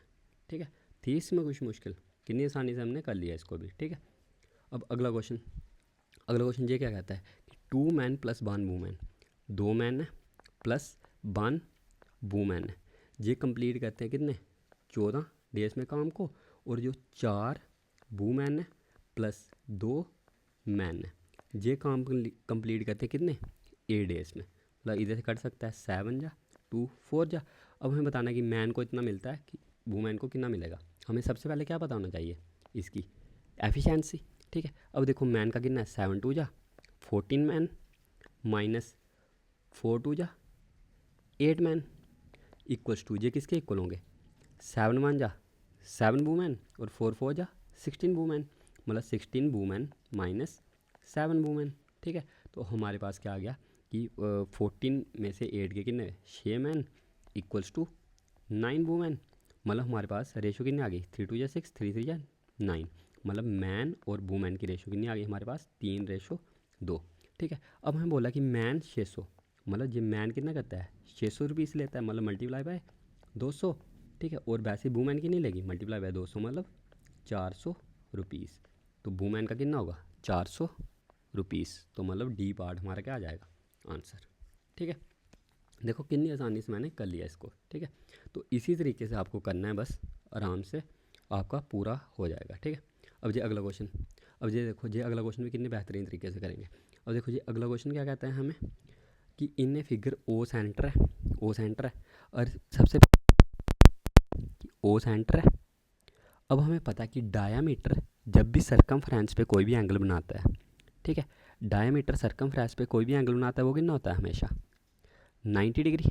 ठीक है, थी इसमें कुछ मुश्किल, कितनी आसानी से हमने कर लिया इसको भी। ठीक है, अब अगला क्वेश्चन ये क्या कहता है कि 2 मैन + 1 वूमेन, 2 मैन है प्लस 1 वूमेन है, ये कंप्लीट करते हैं कितने 14 डेज में काम को और जो 4 वूमेन है प्लस 2 मैन है ये काम कंप्लीट करते हैं कितने 8 डेज में, मतलब इधर से कट सकता है 7 जा 2 4 जा। अब हमें बताना है कि मैन को इतना मिलता है कि वूमेन को कितना मिलेगा। हमें सबसे पहले क्या पता होना चाहिए इसकी एफिशिएंसी। ठीक है, अब देखो मैन का कितना है 7 2 जा 14 मैन -4 2 जा 8 मैन = ये किसके इक्वल होंगे 7 1 जा 7 वूमेन और 4 4 जा 16 वूमेन, मतलब 16 वूमेन -7 वूमेन। ठीक है, तो हमारे पास क्या आ गया कि 14 में से 8 के कितने 6 मैन = 9 वूमेन, मतलब हमारे पास रेशो कितनी आ गई 3 2 या 6 3 3 या 9, मतलब मैन और वूमेन की रेशो कितनी आ गई हमारे पास 3:2। ठीक है, अब हमें बोला कि मैन 600, मतलब ये मैन कितना करता है 600 रुपीज़ लेता है, मतलब मल्टीप्लाई बाय 200। ठीक है, और वैसे वूमेन की नहीं लेगी मल्टीप्लाई बाय 200 मतलब 400 रुपीज़, तो वूमेन का कितना होगा 400 रुपीज़, तो मतलब डी पार्ट हमारा क्या आ जाएगा आंसर। ठीक है, देखो कितनी आसानी से मैंने कर लिया इसको। ठीक है, तो इसी तरीके से आपको करना है, बस आराम से आपका पूरा हो जाएगा। ठीक है, अब ये अगला क्वेश्चन, अब ये देखो ये अगला क्वेश्चन भी कितने बेहतरीन तरीके से करेंगे। अब देखो ये अगला क्वेश्चन क्या कहता है हमें कि इन ए फिगर ओ सेंटर है और सबसे कि ओ सेंटर है। अब हमें पता है कि डायामीटर जब भी सरकमफ्रेंस पे कोई भी एंगल बनाता है, ठीक है, डायामीटर सरकमफ्रेंस पे कोई भी एंगल बनाता है वो कितना होता है हमेशा 90 डिग्री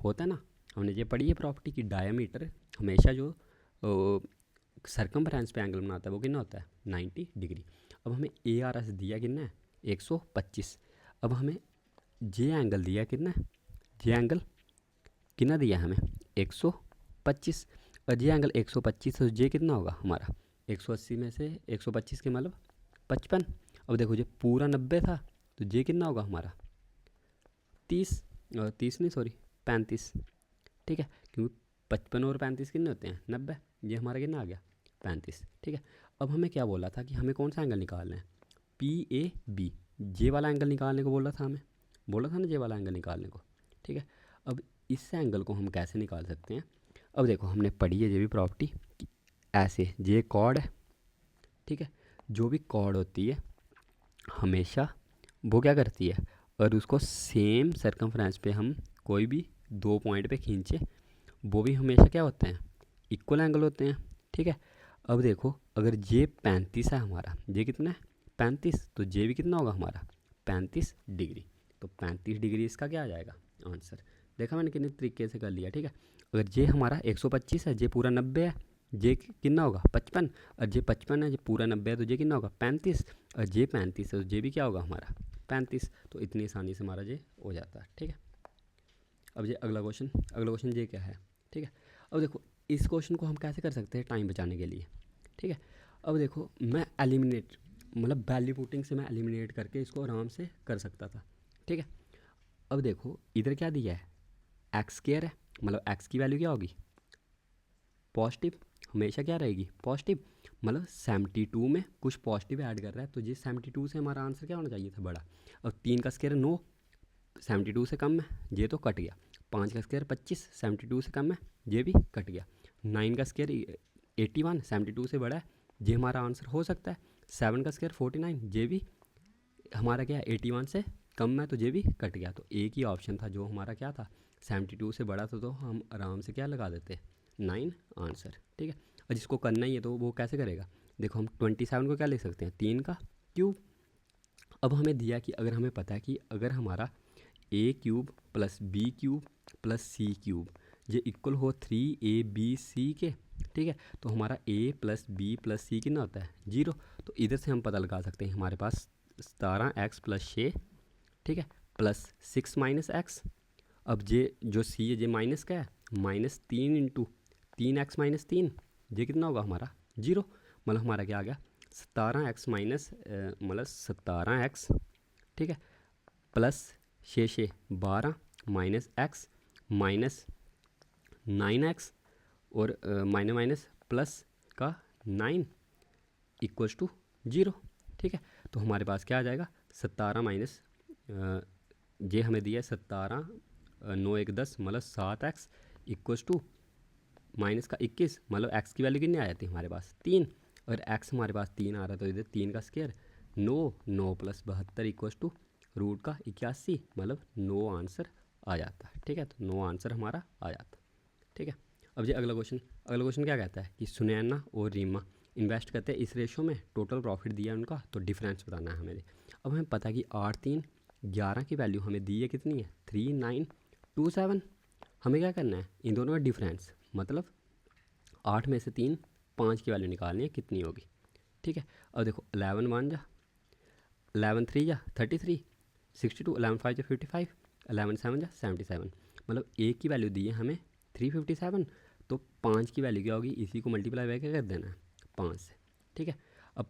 होता है ना। हमने ये पढ़ी है प्रॉपर्टी कि डायामीटर हमेशा जो सरकमफ्रेंस पे एंगल बनाता है वो कितना होता है 90 डिग्री। अब हमें ए आर एस दिया कितना है 125, अब हमें जे एंगल दिया कितना है, जे एंगल कितना दिया हमें 125 और जे एंगल 125, तो जे कितना होगा हमारा 180 में से 125 के मतलब 55। अब देखो जे पूरा 90 था तो जे कितना होगा हमारा 35। ठीक है, क्योंकि 55 और 35 कितने होते हैं 90, ये हमारा कितना आ गया 35। ठीक है, अब हमें क्या बोला था कि हमें कौन सा एंगल निकालना है PAB, जे वाला एंगल निकालने को बोला था हमें, बोला था ना जे वाला एंगल निकालने को। ठीक है, अब इस एंगल को हम कैसे निकाल सकते हैं। अब देखो हमने पढ़ी है ये भी प्रॉपर्टी ऐसे, ये कॉर्ड है। ठीक है, जो भी कॉर्ड होती है हमेशा वो क्या करती है, और उसको सेम सरकमफ्रेंस पे हम कोई भी 2 पॉइंट पे खींचे वो भी हमेशा क्या होते हैं इक्वल एंगल होते हैं। ठीक है, अब देखो अगर ये 35 है हमारा, ये कितना है 35, तो ये भी कितना होगा हमारा 35 डिग्री, तो 35 डिग्री इसका क्या आ जाएगा आंसर। देखा मैंने कितने तरीके से कर लिया। ठीक है, अगर ये हमारा 125 है, ये पूरा 90 है, जे कितना होगा 55, और जे 55 है, जे पूरा 90 है तो जे कितना होगा 35, और जे 35 है तो जे भी क्या होगा हमारा 35। तो इतनी आसानी से हमारा जे हो जाता है। ठीक है, अब ये अगला क्वेश्चन ये क्या है। ठीक है, अब देखो इस क्वेश्चन को हम कैसे कर सकते हैं टाइम बचाने के लिए। ठीक है, अब देखो मैं एलिमिनेट मतलब वैल्यू पुटिंग से मैं एलिमिनेट करके इसको आराम से कर सकता था। ठीक है, अब देखो इधर क्या दिया है, एक्स स्क्वायर है, मतलब एक्स की वैल्यू क्या होगी पॉजिटिव, हमेशा क्या रहेगी पॉजिटिव, मतलब 72 में कुछ पॉजिटिव ऐड कर रहा है तो जिस 72 से हमारा आंसर क्या होना चाहिए था बड़ा। अब 3 का स्क्वायर 9, 72 से कम है, ये तो कट गया। 5 का स्क्वायर 25, 72 से कम है, ये भी कट गया। 9 का स्क्वायर 81, 72 से बड़ा है, ये हमारा आंसर हो सकता है। 7 का स्क्वायर 49, ये भी हमारा क्या है 81 से कम है, तो ये भी कट गया। तो एक ही ऑप्शन था जो हमारा क्या था 72 से बड़ा था, तो हम आराम से क्या लगा देते 9 आंसर। ठीक है, और जिसको करना ही है तो वो कैसे करेगा। देखो हम 27 को क्या लिख सकते हैं 3 का क्यूब। अब हमें दिया कि अगर हमें पता है कि अगर हमारा A cube plus B cube plus C cube ये इक्वल हो 3ab के, ठीक है, तो हमारा a plus B plus C कितना होता है 0। तो इधर से हम पता लगा सकते हैं हमारे पास 17x प्लस 6, ठीक है, प्लस 6 माइनस एक्स। अब ये जो सी है ये माइनस क्या है -3 इंटू 3x माइनस 3, ये कितना होगा हमारा 0। मतलब हमारा क्या आ गया 17x माइनस मतलब 17x, ठीक है, plus 6 12 minus x minus 9x और माइनस माइनस प्लस का 9 इक्वल्स टू 0। ठीक है, तो हमारे पास क्या आ जाएगा 17 माइनस ये हमें दिया 17 9 1 10 मतलब 7x इक्वल्स टू माइनस का 21, मतलब x की वैल्यू कितनी आ जाती है हमारे पास 3, और x हमारे पास 3 आ रहा है तो इधर 3 का square 9 plus 72 equals to root का 81, मतलब 9 आंसर आ जाता है। ठीक है, तो 9 आंसर हमारा आ जाता है। ठीक है, अब ये अगला क्वेश्चन क्या कहता है कि सुनैना और रीमा इन्वेस्ट करते हैं इस रेशो में, टोटल प्रॉफिट दिया है उनका, तो डिफरेंस बताना है हमें। अब हमें पता है कि 8 3 11 की वैल्यू हमें दी है कितनी है 3927। हमें क्या करना है इन दोनों का डिफरेंस, मतलब 8 में से 3 5 की वैल्यू निकालनी है कितनी होगी। ठीक है, अब देखो 11 1 जा 11 3 जा 33 62, 11 5 जा 55, 11 7 जा 77, मतलब एक की वैल्यू दी है हमें 357, तो 5 की वैल्यू क्या होगी इसी को मल्टीप्लाई बाय क्या कर देना है 5 से। ठीक है, अब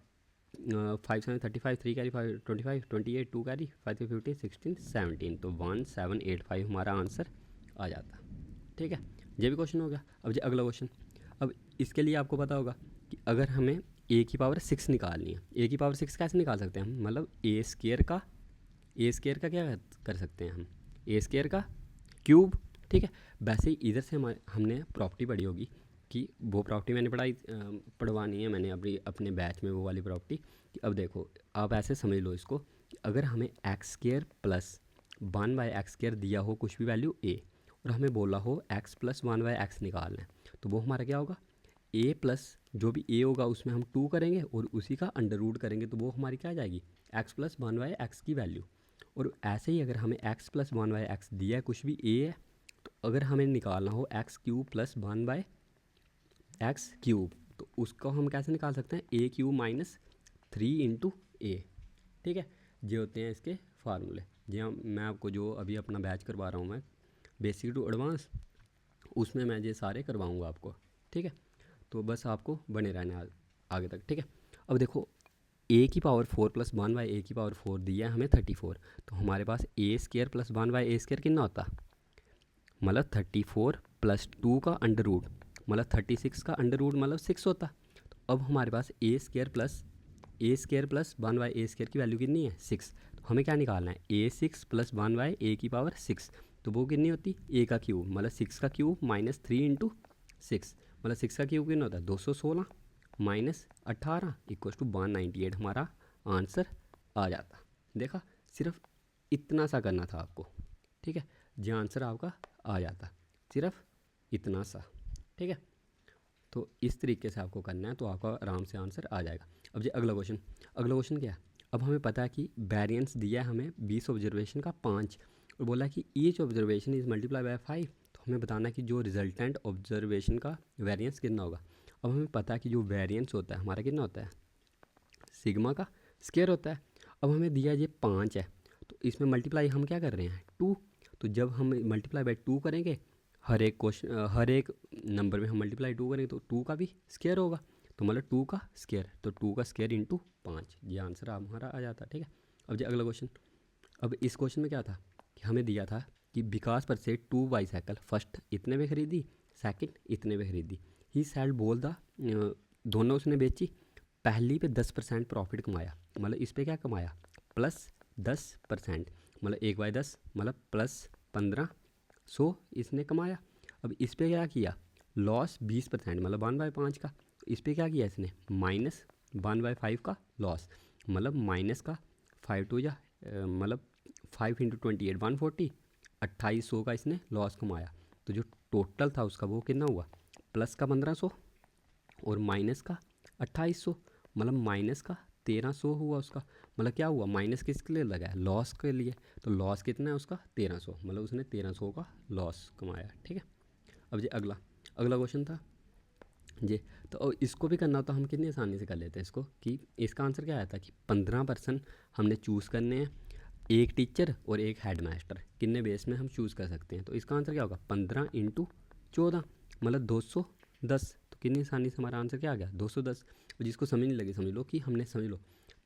5 7 35, 3 कैरी 5 25 28, 2 कैरी 5 3 15 16 17, तो 1785 हमारा आंसर आ जाता। ठीक है, ये भी क्वेश्चन हो गया। अब ये अगला क्वेश्चन, अब इसके लिए आपको पता होगा कि अगर हमें a की पावर 6 निकालनी है, a की पावर 6 कैसे निकाल सकते हैं हम, मतलब ए स्क्वायर का क्या कर सकते हैं हम ए स्क्वायर का क्यूब। ठीक है, वैसे ही इधर से हमने प्रॉपर्टी पढ़ी होगी कि वो प्रॉपर्टी मैंने पढ़वानी है मैंने अपने बैच में वो वाली प्रॉपर्टी कि अब देखो आप ऐसे समझ लो इसको कि अगर हमें एक्स स्क्वायर प्लस 1/x² दिया हो कुछ भी वैल्यू a, और हमें बोला हो x प्लस 1/x निकालना है, तो वो हमारा क्या होगा a प्लस जो भी a होगा उसमें हम 2 करेंगे और उसी का अंडर रूट करेंगे, तो वो हमारी क्या आ जाएगी x प्लस 1/x की वैल्यू। और ऐसे ही अगर हमें x प्लस 1/x दिया है कुछ भी a है, तो अगर हमें निकालना हो x cube plus 1/x cube, तो उसको हम कैसे निकाल सकते हैं a क्यूब माइनस 3 इंटू ए। ठीक है, ये होते हैं इसके फार्मूले। जी हाँ, मैं आपको जो अभी अपना बैच करवा रहा हूँ मैं बेसिक टू एडवांस, उसमें मैं ये सारे करवाऊँगा आपको। ठीक है, तो बस आपको बने रहना आगे तक। ठीक है, अब देखो a की पावर 4 प्लस 1/a की पावर 4 दिया है हमें 34, तो हमारे पास a स्क्वायर प्लस 1/a² कितना होता, मतलब 34 प्लस 2 का अंडर रूट मतलब 36 का अंडर रूट मतलब 6 होता। तो अब हमारे पास a स्क्वायर प्लस 1/a² की वैल्यू कितनी है 6, तो हमें क्या निकालना है a6 प्लस 1/a की पावर 6, तो वो कितनी होती a का क्यूब मतलब 6 का क्यूब माइनस 3 इंटू 6, मतलब 6 का क्यूब कितना होता है 216 माइनस 18 इक्वल टू 198 हमारा आंसर आ जाता। देखा, सिर्फ इतना सा करना था आपको। ठीक है, जो आंसर आपका आ जाता सिर्फ इतना सा। ठीक है, तो इस तरीके से आपको करना है तो आपका आराम से आंसर आ जाएगा। अब ये अगला क्वेश्चन क्या है, अब हमें पता है कि वेरिएंस दिया है हमें 20 ऑब्जर्वेशन का 5, और बोला है कि each observation is multiply by 5, तो हमें बताना है कि जो रिजल्टेंट ऑब्जर्वेशन का वेरिएंस कितना होगा। अब हमें पता है कि जो वेरिएंस होता है हमारा कितना होता है, सिग्मा का स्क्वायर होता है। अब हमें दिया ये 5 है, तो इसमें मल्टीप्लाई हम क्या कर रहे हैं 2। तो जब हम मल्टीप्लाई बाई 2 करेंगे, हर एक नंबर में हम मल्टीप्लाई 2 करेंगे तो 2 का भी स्क्वायर होगा, तो मतलब 2 का स्क्वायर, तो 2 का स्क्वायर इंटू 5, ये आंसर हमारा आ जाता है। ठीक है, अब जो अगला क्वेश्चन, अब इस क्वेश्चन में क्या था कि हमें दिया था कि विकास पर से 2 बाईसाइकिल फर्स्ट इतने में खरीदी, सेकंड इतने में खरीदी। ही सेल बोल दा, दोनों उसने बेची, पहली पे 10% प्रॉफिट कमाया, मतलब इस पे क्या कमाया +10%, मतलब 1/10 मतलब +1500 इसने कमाया। अब इस पे क्या किया, लॉस 20% मतलब 1/5 का, तो इस पे क्या किया इसने -1/5 का लॉस, मतलब माइनस का 5 टू या मतलब 5 × 28 140, 2800 का इसने लॉस कमाया। तो जो टोटल था उसका वो कितना हुआ, प्लस का 1500 और माइनस का 2800, मतलब माइनस का 1300 हुआ उसका। मतलब क्या हुआ, माइनस किसके लिए लगा है, लॉस के लिए, तो लॉस कितना है उसका 1300, मतलब उसने 1300 का लॉस कमाया। ठीक है, अब ये अगला क्वेश्चन था ये, तो इसको भी करना तो हम कितनी आसानी से कर लेते हैं इसको, कि इसका आंसर क्या आया था कि 15% हमने चूज़ करने हैं, एक टीचर और एक हेड मास्टर, कितने बेस में हम चूज़ कर सकते हैं। तो इसका आंसर क्या होगा 15 × 14 मतलब 210, तो कितनी आसानी से हमारा आंसर क्या आ गया 210। और जिसको समझ नहीं लगी समझ लो कि हमने, समझ लो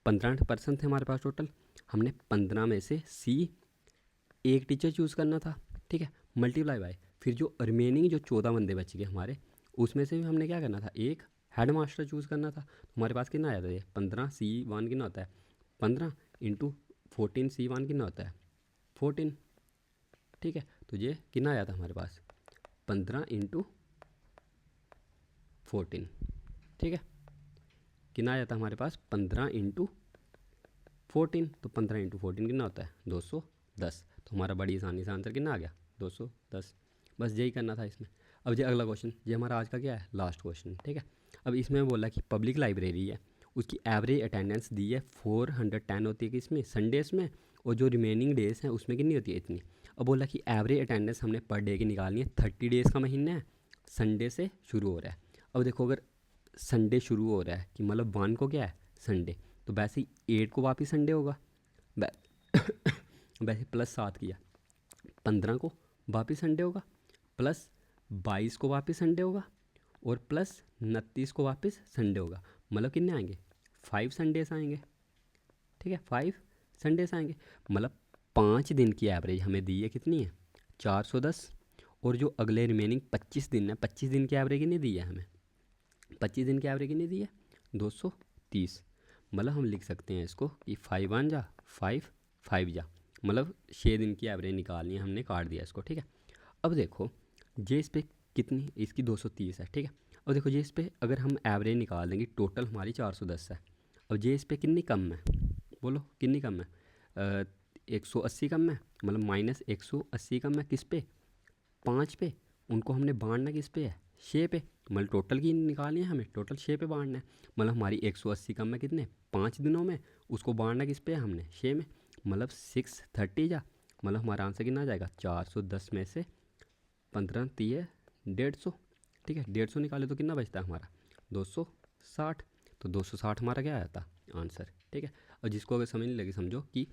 15% थे हमारे पास टोटल, हमने 15 में से सी एक टीचर चूज़ करना था। ठीक है, मल्टीप्लाई बाय फिर जो रिमेनिंग जो 14 बंदे बच गए हमारे, उसमें से भी हमने क्या करना था, एक हेड मास्टर चूज़ करना था। तो हमारे पास कितना आया था ये 15C1 कितना होता है 15 × 14C1 कितना होता है 14। ठीक है, तो ये कितना आया था हमारे पास 15 × 14। ठीक है, कितना आया था हमारे पास 15 × 14, तो 15 × 14 कितना होता है 210। तो हमारा बड़ी आसानी से आंसर कितना आ गया 210। बस यही करना था इसमें। अब ये अगला क्वेश्चन, ये हमारा आज का क्या है लास्ट क्वेश्चन। ठीक है, अब इसमें बोला कि पब्लिक लाइब्रेरी है, उसकी एवरेज अटेंडेंस दी है 410 होती है कि इसमें संडेस में, और जो रिमेनिंग डेज हैं उसमें कितनी होती है इतनी। अब बोला कि एवरेज अटेंडेंस हमने पर डे की निकालनी है, 30 डेज़ का महीना है, संडे से शुरू हो रहा है। अब देखो अगर संडे शुरू हो रहा है कि मतलब 1 को क्या है संडे, तो वैसे ही 8 को वापस संडे होगा, वैसे +7 किया, 15 को वापस संडे होगा, +22 को वापस संडे होगा, और +29 को वापस संडे होगा। मतलब कितने आएंगे 5 संडेस आएंगे। ठीक है, 5 संडेस आएंगे, मतलब 5 दिन की एवरेज हमें दी है कितनी है 410, और जो अगले रिमेनिंग 25 दिन है, 25 दिन की एवरेज कितनी दी है हमें, 25 दिन की एवरेज कितनी दी है 230। मतलब हम लिख सकते हैं इसको कि 5 1 जा 5 5 जा, मतलब 6 दिन की एवरेज निकालनी है, हमने काट दिया इसको। ठीक है, अब देखो जे इस पे कितनी, इसकी 230 है। ठीक है, अब देखो जे इस पे अगर हम एवरेज निकाल देंगे, टोटल हमारी 410 है। अब जे इस पे कितनी कम है, बोलो कितनी कम है 180 कम है, मतलब -180 कम है किस पे 5 पे, उनको हमने बांटना किस पे है 6 पे, मतलब टोटल की निकालनी है हमें, टोटल 6 पे बांटना है। मतलब हमारी 180 कम है कितने 5 दिनों में, उसको बांटना किस पे है हमने 6 में, मतलब 630 जा, मतलब हमारा आंसर कितना आ जाएगा 410 में से 15 3 150। ठीक है, 150 निकाले तो कितना बचता है हमारा 260, तो 260 हमारा क्या आया था आंसर। ठीक है, और जिसको अगर समझ नहीं लगी समझो कि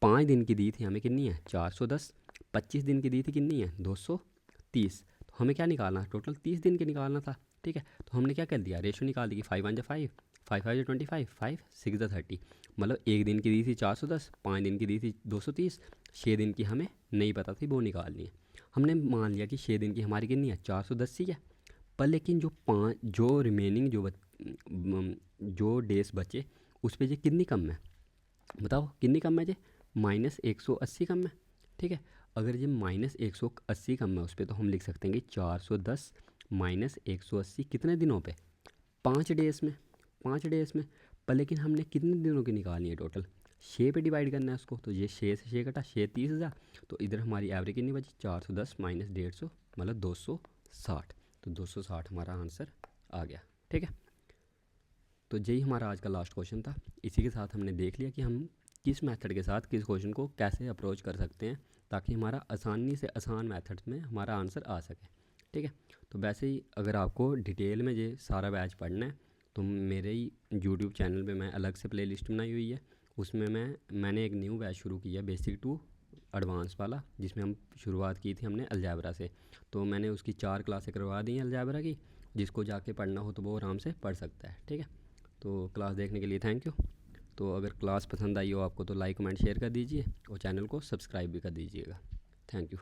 5 दिन की दी थी हमें कितनी है 410, 25 दिन की दी थी कितनी है 230, तो हमें क्या निकालना है टोटल 30 दिन के निकालना था। ठीक है, तो हमने क्या कर दिया रेशो निकाल दी कि 5 1 जा 5 5 5 जा 25 5 6 जा 30, मतलब एक दिन की दी थी 410, 5 दिन की दी थी 230, 6 दिन की हमें नहीं पता थी वो निकालनी है। हमने मान लिया कि 6 दिन की हमारी कितनी है 410 ही है, पर लेकिन जो रिमेनिंग जो डेज बचे उस पर ये कितनी कम है, बताओ कितनी कम है ये -180 कम है। ठीक है, अगर ये -180 कम है उस पर, तो हम लिख सकते हैं कि 410 -180 कितने दिनों पे 5 डेज़ में, 5 डेज़ में। पर लेकिन हमने कितने दिनों की निकालनी है टोटल 6 पे डिवाइड करना है उसको, तो ये 6 से 6 कटा 6 30,000, तो इधर हमारी एवरेज कितनी बची 410 -150 मतलब 260, तो 260 हमारा आंसर आ गया। ठीक है, तो यही हमारा आज का लास्ट क्वेश्चन था। इसी के साथ हमने देख लिया कि हम किस मेथड के साथ किस क्वेश्चन को कैसे अप्रोच कर सकते हैं, ताकि हमारा आसानी से आसान मेथड में हमारा आंसर आ सके। ठीक है, तो वैसे ही अगर आपको डिटेल में ये सारा बैच पढ़ना है तो मेरे ही यूट्यूब चैनल पे मैं अलग से प्ले लिस्ट बनाई हुई है, उसमें मैंने एक न्यू बैच शुरू किया बेसिक टू एडवांस वाला, जिसमें हम शुरुआत की थी हमने अलजेब्रा से। तो मैंने उसकी 4 क्लासें करवा दी हैं अलजेब्रा की, जिसको जाके पढ़ना हो तो वो आराम से पढ़ सकता है। ठीक है, तो क्लास देखने के लिए थैंक यू। तो अगर क्लास पसंद आई हो आपको तो लाइक कमेंट शेयर कर दीजिए और चैनल को सब्सक्राइब भी कर दीजिएगा। Thank you.